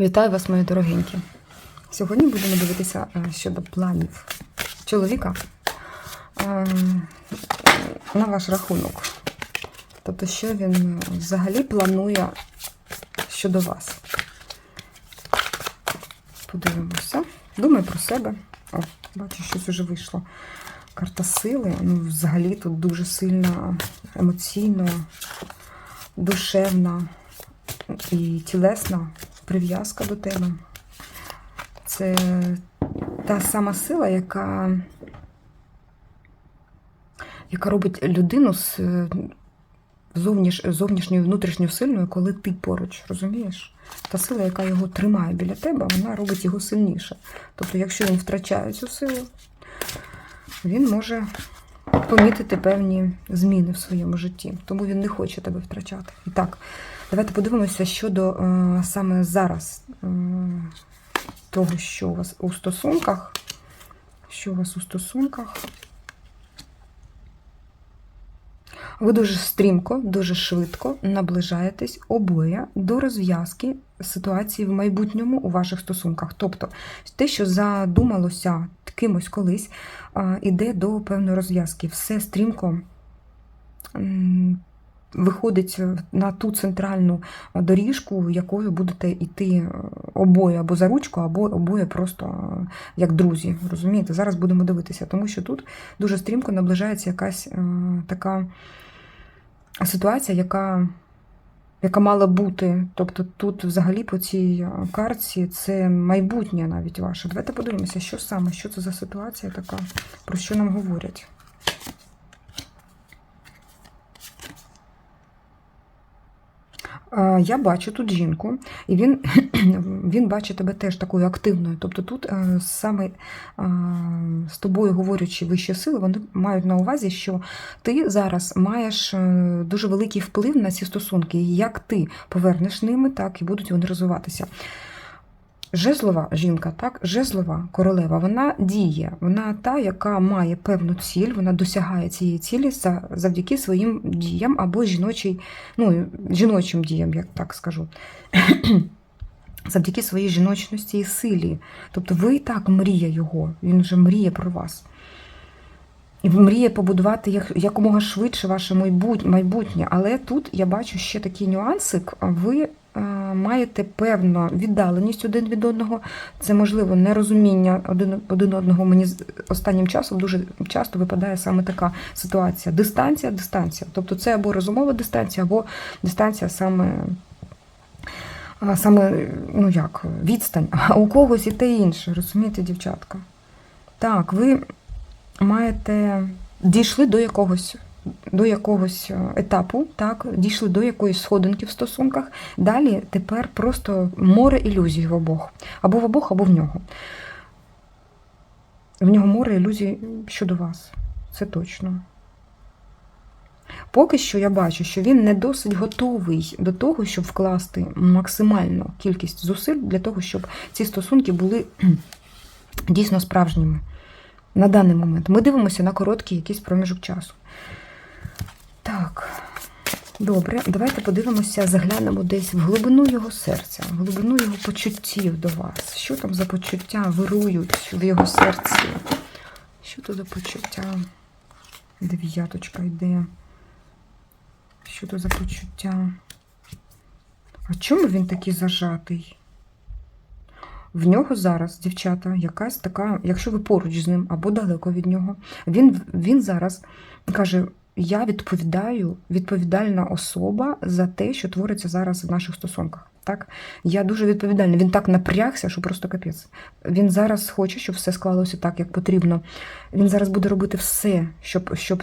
Вітаю вас, мої дорогенькі. Сьогодні будемо дивитися щодо планів чоловіка на ваш рахунок. Тобто, що він взагалі планує щодо вас. Подивимося. Думаю про себе. О, бачу, щось вже вийшло. Карта сили. Ну, взагалі тут дуже сильна, емоційно, душевна і тілесна прив'язка до тебе. Це та сама сила, яка робить людину з зовнішньою, внутрішньою сильною, коли ти поруч, розумієш? Та сила, яка його тримає біля тебе, вона робить його сильніше. Тобто, якщо він втрачає цю силу, він може помітити певні зміни в своєму житті. Тому він не хоче тебе втрачати. І так, давайте подивимося щодо саме зараз того, що у вас у стосунках. Що у вас у стосунках? Ви дуже стрімко, дуже швидко наближаєтесь обоє до розв'язки ситуації в майбутньому у ваших стосунках. Тобто, те, що задумалося кимось колись, іде до певної розв'язки. Все стрімко виходить на ту центральну доріжку, якою будете йти обоє або за ручку, або обоє просто як друзі. Розумієте? Зараз будемо дивитися, тому що тут дуже стрімко наближається якась така ситуація, яка мала бути. Тобто тут взагалі по цій картці це майбутнє навіть ваше. Давайте подивимося, що саме, що це за ситуація така, про що нам говорять. Я бачу тут жінку, і він бачить тебе теж такою активною. Тобто тут саме з тобою говорячи вищі сили, вони мають на увазі, що ти зараз маєш дуже великий вплив на ці стосунки. І як ти повернеш ними, так і будуть вони розвиватися. Жезлова жінка, так, жезлова королева, вона діє, вона та, яка має певну ціль, вона досягає цієї цілі завдяки своїм діям або жіночим діям, як так скажу. Завдяки своїй жіночності і силі. Тобто ви і так мрія його, він вже мріє про вас. І мріє побудувати якомога швидше ваше майбутнє. Але тут я бачу ще такий нюансик, ви маєте певну віддаленість один від одного. Це, можливо, нерозуміння один одного. Мені останнім часом дуже часто випадає саме така ситуація. Дистанція. Тобто це або розумова дистанція, або дистанція саме відстань. А у когось і те інше, розумієте, дівчатка? Так, ви дійшли до якогось етапу, так, дійшли до якоїсь сходинки в стосунках. Далі тепер просто море ілюзій в обох. Або в обох, або в нього. В нього море ілюзій щодо вас. Це точно. Поки що я бачу, що він не досить готовий до того, щоб вкласти максимальну кількість зусиль для того, щоб ці стосунки були дійсно справжніми. На даний момент. Ми дивимося на короткий якийсь проміжок часу. Так, добре, давайте подивимося, заглянемо десь в глибину його серця, в глибину його почуттів до вас. Що там за почуття вирують в його серці? Що то за почуття? Дев'яточка йде. Що то за почуття? А чому він такий зажатий? В нього зараз, дівчата, якась така, якщо ви поруч з ним або далеко від нього, він зараз каже, я відповідальна особа за те, що твориться зараз в наших стосунках. Так? Я дуже відповідальна. Він так напрягся, що просто капець. Він зараз хоче, щоб все склалося так, як потрібно. Він зараз буде робити все, щоб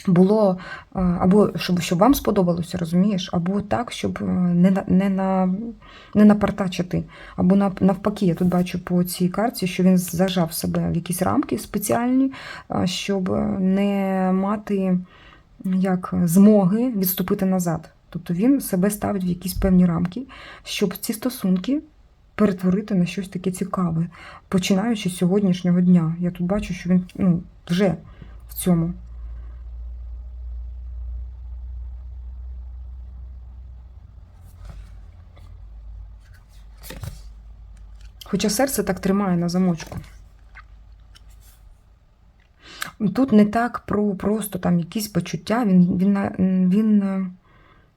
було, або щоб вам сподобалося, розумієш, або так, щоб не напартачити, або навпаки, я тут бачу по цій карті, що він зажав себе в якісь рамки спеціальні, щоб не мати змоги відступити назад. Тобто він себе ставить в якісь певні рамки, щоб ці стосунки перетворити на щось таке цікаве, починаючи з сьогоднішнього дня. Я тут бачу, що він вже в цьому. Хоча серце так тримає на замочку. Тут не так про просто там якісь почуття, він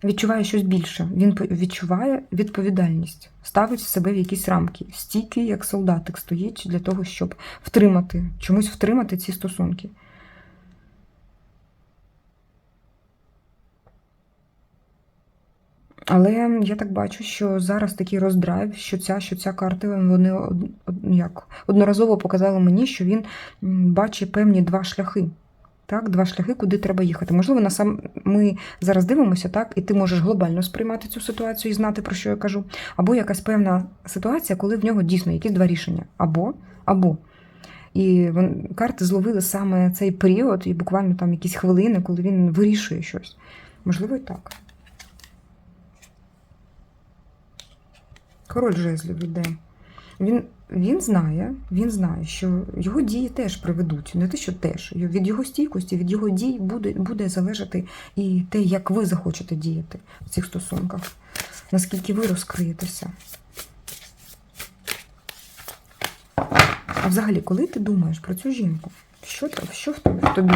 відчуває щось більше. Він відчуває відповідальність, ставить себе в якісь рамки. Стійкий, як солдатик, стоїть для того, щоб чомусь втримати ці стосунки. Але я так бачу, що зараз такий роздрайв, що ця карта, вони одноразово показали мені, що він бачить певні два шляхи. Так, два шляхи, куди треба їхати. Можливо, ми зараз дивимося, так, і ти можеш глобально сприймати цю ситуацію і знати, про що я кажу. Або якась певна ситуація, коли в нього дійсно якісь два рішення. Або. І карти зловили саме цей період, і буквально там якісь хвилини, коли він вирішує щось. Можливо, і так. Король жезлів іде. Він знає, що його дії теж приведуть. Не те, що теж. Від його стійкості, від його дій буде залежати і те, як ви захочете діяти в цих стосунках. Наскільки ви розкриєтеся. А взагалі, коли ти думаєш про цю жінку, що в тобі?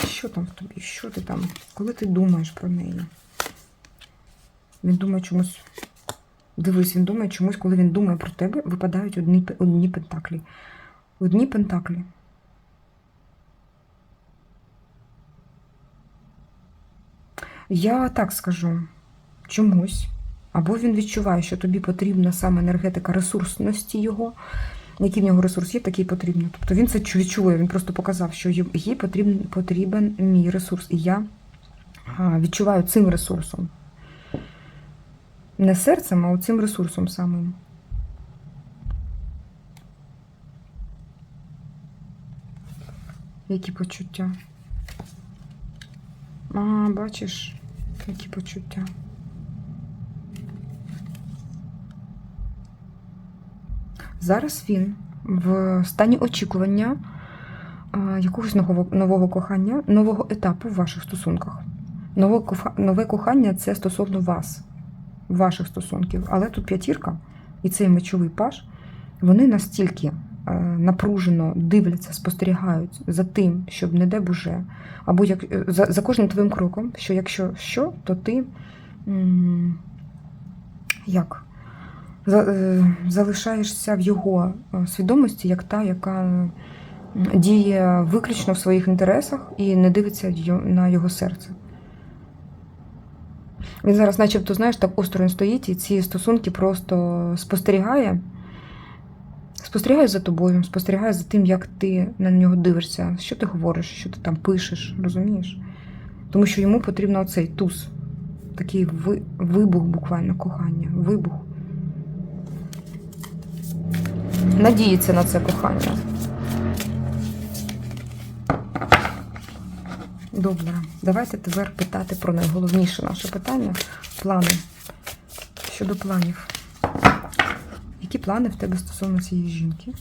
Що там в тобі? Що ти там? Коли ти думаєш про неї? Він думає чомусь... Дивись, він думає чомусь, коли він думає про тебе, випадають одні пентаклі. Одні пентаклі. Я так скажу. Чомусь. Або він відчуває, що тобі потрібна саме енергетика ресурсності його. Який в нього ресурс є, такий потрібен. Тобто він це відчує, він просто показав, що їй потрібен мій ресурс. І я відчуваю цим ресурсом. Не серцем, а цим ресурсом самим. Які почуття? Бачиш, які почуття. Зараз він в стані очікування якогось нового кохання, нового етапу в ваших стосунках. Нове кохання – це стосовно вас. Ваших стосунків. Але тут п'ятірка і цей мечовий паж, вони настільки напружено дивляться, спостерігають за тим, щоб не де боже, або за кожним твоїм кроком, що якщо що, то ти залишаєшся в його свідомості, як та, яка діє виключно в своїх інтересах і не дивиться на його серце. Він зараз, начебто, знаєш, так осторонь стоїть, і ці стосунки просто спостерігає за тобою, спостерігає за тим, як ти на нього дивишся, що ти говориш, що ти там пишеш, розумієш? Тому що йому потрібно оцей туз, такий вибух буквально кохання, вибух. Надіється на це кохання. Добре, давайте тепер питати про найголовніше наше питання – плани. Щодо планів. Які плани в тебе стосовно цієї жінки?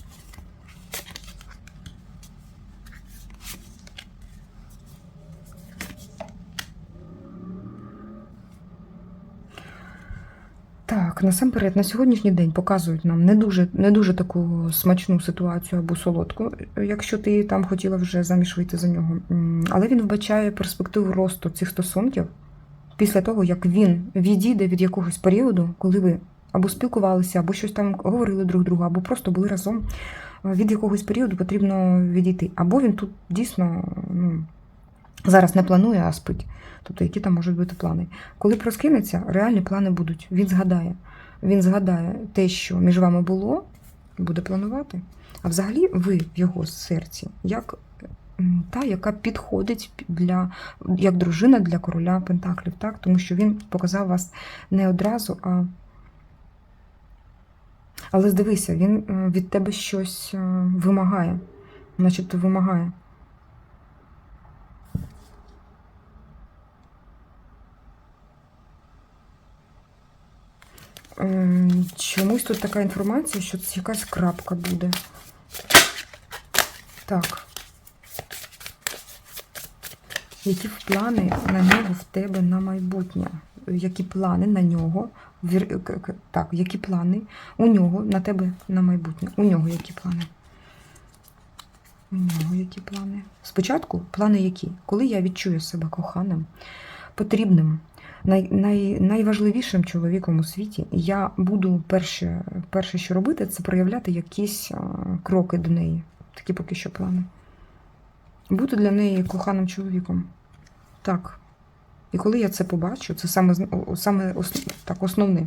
Так, насамперед, на сьогоднішній день показують нам не дуже таку смачну ситуацію або солодку, якщо ти там хотіла вже заміж вийти за нього. Але він вбачає перспективу росту цих стосунків після того, як він відійде від якогось періоду, коли ви або спілкувалися, або щось там говорили друг другу, або просто були разом. Від якогось періоду потрібно відійти. Або він тут дійсно зараз не планує, а спить. Тобто, які там можуть бути плани. Коли проскинеться, реальні плани будуть. Він згадає те, що між вами було, буде планувати. А взагалі ви в його серці, як та, яка підходить як дружина для короля Пентаклів. Так? Тому що він показав вас не одразу, але здивися, він від тебе щось вимагає. Начебто вимагає. Чомусь тут така інформація, що це якась крапка буде. Так. Які плани на нього в тебе на майбутнє? які плани на нього, так, які плани у нього на тебе на майбутнє. У нього які плани? У нього які плани? Спочатку плани які? Коли я відчую себе коханим, потрібним, найважливішим чоловіком у світі, я буду перше, що робити, це проявляти якісь кроки до неї. Такі поки що плани. Бути для неї коханим чоловіком. Так. І коли я це побачу, це саме так, основне.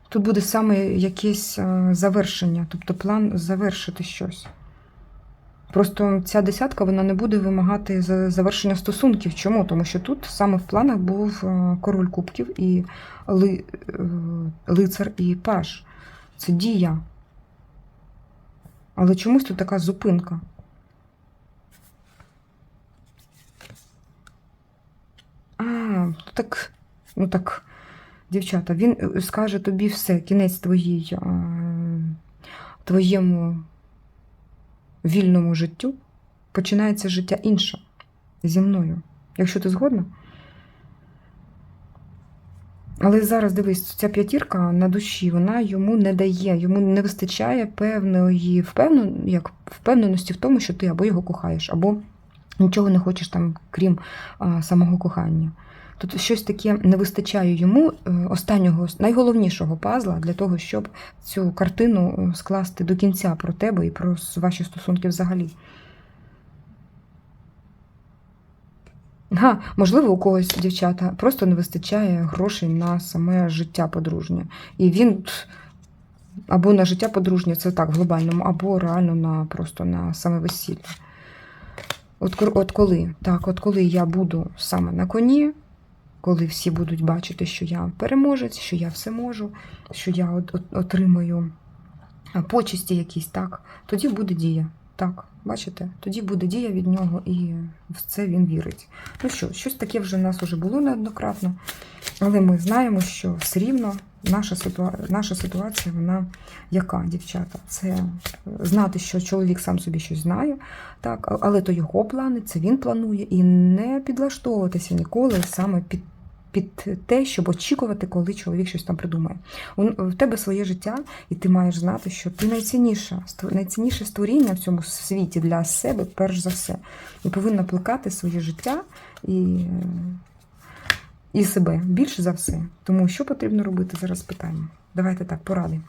Тут буде саме якесь завершення, тобто план завершити щось. Просто ця десятка, вона не буде вимагати завершення стосунків. Чому? Тому що тут саме в планах був король кубків і лицар і паж. Це дія. Але чомусь тут така зупинка. Так, ну так, дівчата, він скаже тобі все, кінець твоєму вільному життю, починається життя інше зі мною. Якщо ти згодна? Але зараз, дивись, ця п'ятірка на душі, вона йому не дає, йому не вистачає певної впевненості в тому, що ти або його кохаєш, або нічого не хочеш там, крім самого кохання. Тут щось таке не вистачає йому останнього, найголовнішого пазла для того, щоб цю картину скласти до кінця про тебе і про ваші стосунки взагалі. Можливо, у когось, дівчата, просто не вистачає грошей на саме життя подружнє. І він або на життя подружнє, це так, в глобальному, або реально просто на саме весілля. От коли? Так, от коли я буду саме на коні, коли всі будуть бачити, що я переможець, що я все можу, що я отримую почесті якісь, так, тоді буде дія. Так, бачите? Тоді буде дія від нього, і в це він вірить. Ну що, щось таке вже в нас вже було неоднократно, але ми знаємо, що все рівно наша ситуація, вона яка, дівчата? Це знати, що чоловік сам собі щось знає, так, але то його плани, це він планує, і не підлаштовуватися ніколи саме під те, щоб очікувати, коли чоловік щось там придумає. В тебе своє життя, і ти маєш знати, що ти найцінніше створіння в цьому світі для себе, перш за все. І повинна плекати своє життя і себе, більше за все. Тому що потрібно робити, зараз питаємо. Давайте так, поради.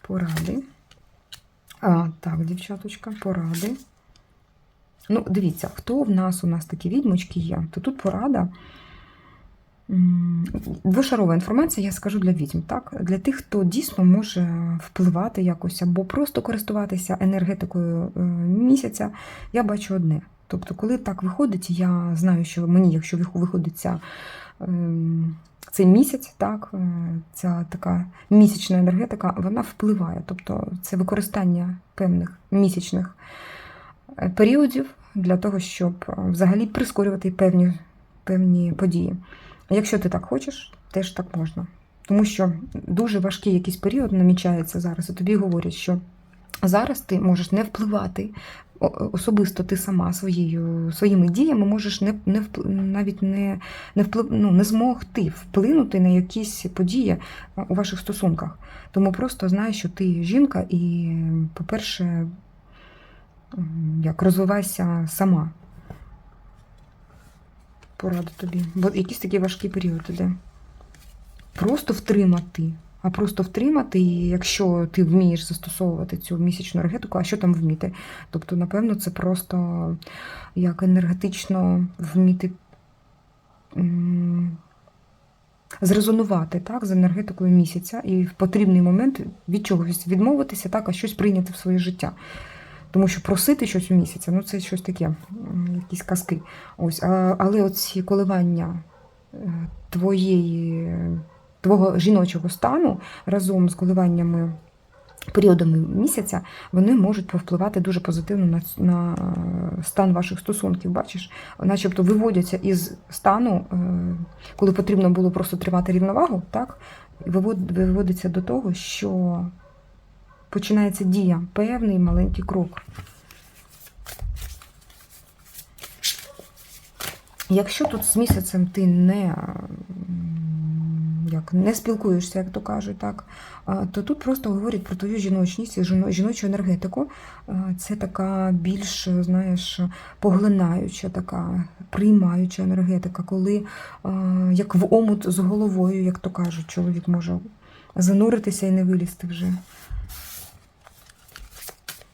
Поради. Так, дівчаточка, поради. Ну, дивіться, хто у нас такі відьмочки є, то тут порада. Двошарова інформація, я скажу для відьм, так? Для тих, хто дійсно може впливати якось, або просто користуватися енергетикою місяця, я бачу одне. Тобто, коли так виходить, я знаю, що мені, якщо виходить цей місяць, так, ця така місячна енергетика, вона впливає. Тобто, це використання певних місячних періодів для того, щоб взагалі прискорювати певні події. Якщо ти так хочеш, теж так можна. Тому що дуже важкий якийсь період намічається зараз, і тобі говорять, що зараз ти можеш не впливати, особисто ти сама своїми діями можеш не змогти вплинути на якісь події у ваших стосунках. Тому просто знай, що ти жінка і, по-перше, розвивайся сама. Порада тобі. Бо якийсь такий важкий період іде. Просто втримати. А просто втримати, і якщо ти вмієш застосовувати цю місячну енергетику, а що там вміти? Тобто, напевно, це просто як енергетично вміти зрезонувати, так, з енергетикою місяця і в потрібний момент від чогось відмовитися, так, а щось прийняти в своє життя. Тому що просити щось у місяця, ну це щось таке, якісь казки. Ось, але оці коливання твого жіночого стану разом з коливаннями, періодами місяця, вони можуть повпливати дуже позитивно на стан ваших стосунків. Бачиш, начебто виводяться із стану, коли потрібно було просто тримати рівновагу, так, виводиться до того, що починається дія, певний маленький крок. Якщо тут з місяцем ти не спілкуєшся, як то кажуть, так, то тут просто говорять про твою жіночність і жіночу енергетику. Це така більш, знаєш, поглинаюча, така приймаюча енергетика, коли, як в омут з головою, як то кажуть, чоловік може зануритися і не вилізти вже.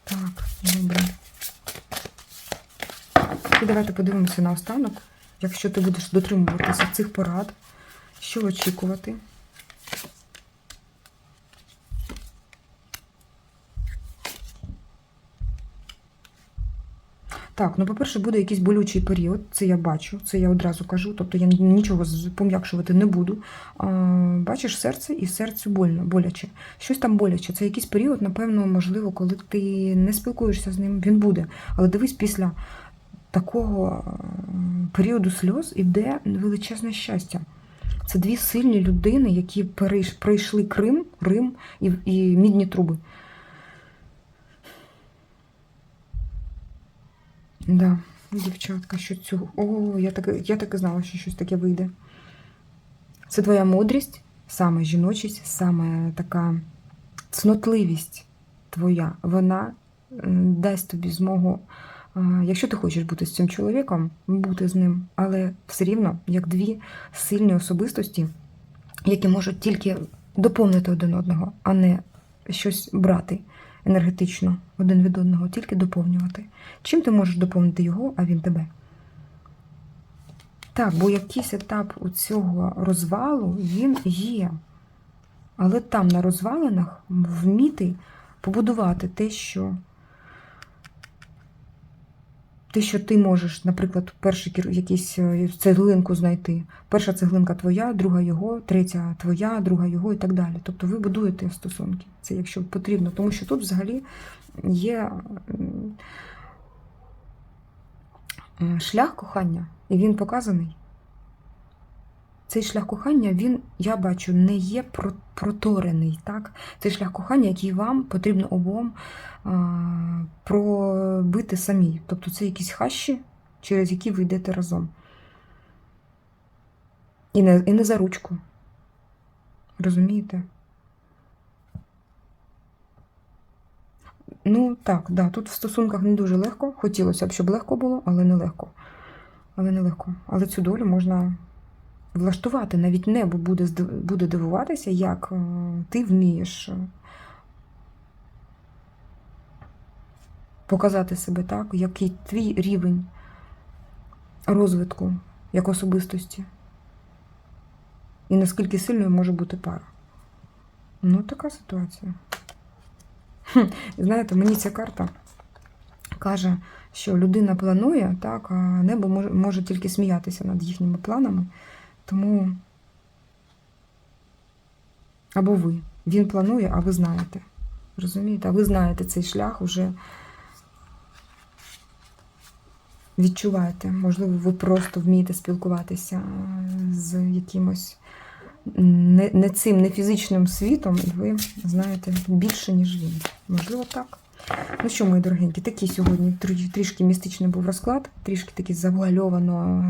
Так, добре. І давайте подивимося наостанок. Якщо ти будеш дотримуватися цих порад, що очікувати? Так, ну, по-перше, буде якийсь болючий період, це я бачу, це я одразу кажу, тобто я нічого пом'якшувати не буду. Бачиш серце, і серцю боляче. Щось там боляче. Це якийсь період, напевно, можливо, коли ти не спілкуєшся з ним, він буде. Але дивись, після такого періоду сльоз іде величезне щастя. Це дві сильні людини, які пройшли Рим і мідні труби. Да, дівчатка, що цього... О, я так і знала, що щось таке вийде. Це твоя мудрість, саме жіночість, саме така цнотливість твоя. Вона дасть тобі змогу, якщо ти хочеш бути з цим чоловіком, бути з ним, але все рівно, як дві сильні особистості, які можуть тільки доповнити один одного, а не щось брати енергетично один від одного, тільки доповнювати. Чим ти можеш доповнити його, а він тебе? Так, бо якийсь етап у цього розвалу, він є. Але там на розвалинах вміти побудувати те, що ти можеш, наприклад, перший якийсь цеглинку знайти. Перша цеглинка твоя, друга його, третя твоя, друга його і так далі. Тобто ви будуєте стосунки. Це якщо потрібно. Тому що тут взагалі є шлях кохання, і він показаний. Цей шлях кохання, він, я бачу, не є проторений. Так? Цей шлях кохання, який вам потрібно обом пробити самі. Тобто це якісь хащі, через які ви йдете разом. І не за ручку. Розумієте? Ну, так, да, тут в стосунках не дуже легко. Хотілося б, щоб легко було, але не легко. Але цю долю можна влаштувати. Навіть небо буде дивуватися, як ти вмієш показати себе так, який твій рівень розвитку як особистості. І наскільки сильною може бути пара. Ну, така ситуація. Знаєте, мені ця карта каже, що людина планує, так, а небо може тільки сміятися над їхніми планами. Тому або ви. Він планує, а ви знаєте. Розумієте? А ви знаєте цей шлях, вже відчуваєте. Можливо, ви просто вмієте спілкуватися з якимось не фізичним світом, і ви знаєте більше, ніж він. Можливо, так. Ну що, мої дорогенькі, такий сьогодні трішки містичний був розклад, трішки такий завуальовано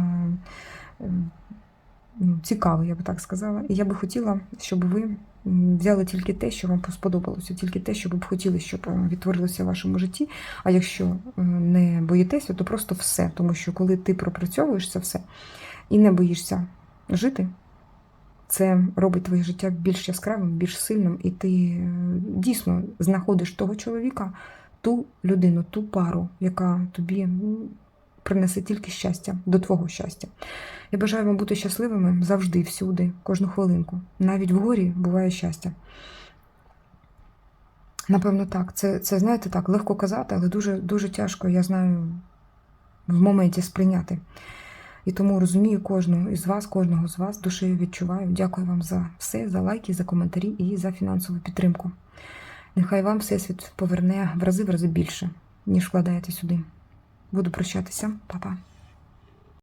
цікавий, я би так сказала. І я би хотіла, щоб ви взяли тільки те, що вам сподобалося, тільки те, що ви б хотіли, щоб відтворилося в вашому житті. А якщо не боїтеся, то просто все. Тому що коли ти пропрацьовуєш це все і не боїшся жити, це робить твоє життя більш яскравим, більш сильним, і ти дійсно знаходиш того чоловіка, ту людину, ту пару, яка тобі принесе тільки щастя, до твого щастя. Я бажаю вам бути щасливими завжди, всюди, кожну хвилинку. Навіть в горі буває щастя. Напевно, так. Це знаєте, так, легко казати, але дуже тяжко, я знаю, в моменті сприйняти. І тому розумію кожного з вас, душею відчуваю. Дякую вам за все, за лайки, за коментарі і за фінансову підтримку. Нехай вам Всесвіт поверне в рази більше, ніж вкладаєте сюди. Буду прощатися. Па-па.